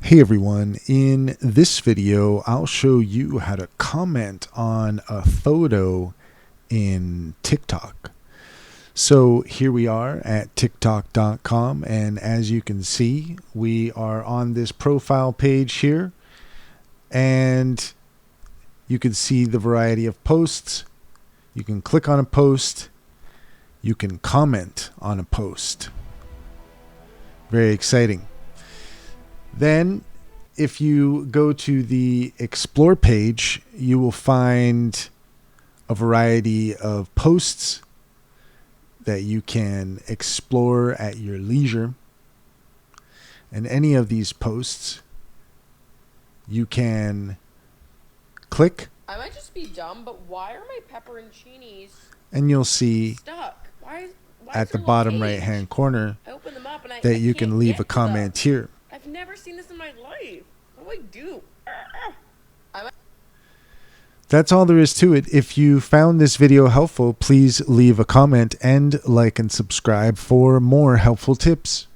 Hey everyone, in this video I'll show you how to comment on a photo in TikTok. So here we are at TikTok.com, and as you can see we are on this profile page here, and you can see the variety of posts. You can click on a post, you can comment on a post. Very exciting. Then, if you go to the Explore page, you will find a variety of posts that you can explore at your leisure. And any of these posts, you can click. I might just be dumb, but why are my pepperoncinis And you'll see stuck? Why at the bottom right-hand corner I open them up and I that you can't can leave get a comment to here. I've never seen this in my life. What do I do? That's all there is to it. If you found this video helpful, please leave a comment and like and subscribe for more helpful tips.